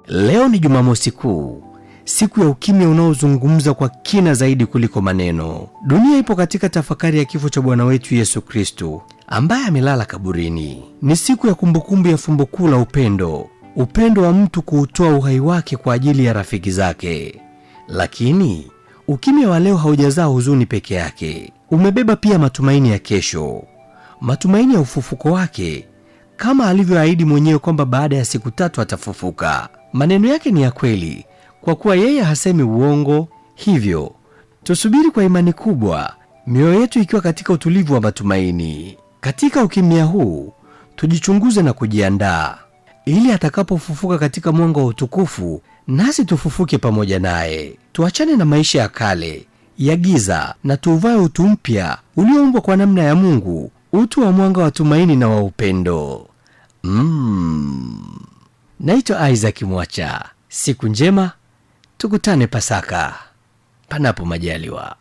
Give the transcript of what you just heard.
Leo ni Jumamosi Kuu, siku ya ukimya unaozungumza kwa kina zaidi kuliko maneno. Dunia ipo katika tafakari ya kifo cha Bwana wetu Yesu Kristo ambaye amelala kaburini. Ni siku ya kumbukumbu ya fumbo kuu la upendo wa mtu kuutoa uhai wake kwa ajili ya rafiki zake. Lakini ukimya wa leo haujazaa huzuni peke yake, umebeba pia matumaini ya kesho, matumaini ya ufufuko wake, kama alivyoahidi mwenyewe kwamba baada ya siku 3 atafufuka. Maneno yake ni ya kweli, kwa kuwa yeye hasemi uongo. Hivyo tusubiri kwa imani kubwa, mioyo yetu ikiwa katika utulivu wa matumaini. Katika ukimya huu tujichunguze na kujiandaa, ili atakapofufuka katika mwanga wa utukufu, nasi tufufuke pamoja naye. Tuachane na maisha ya kale ya giza na tuuvae utu mpya ulioumbwa kwa namna ya Mungu, utu wa mwanga wa tumaini na wa upendo. Naitwa Isaac Mwacha. Siku njema, tukutane Pasaka, panapo majaliwa.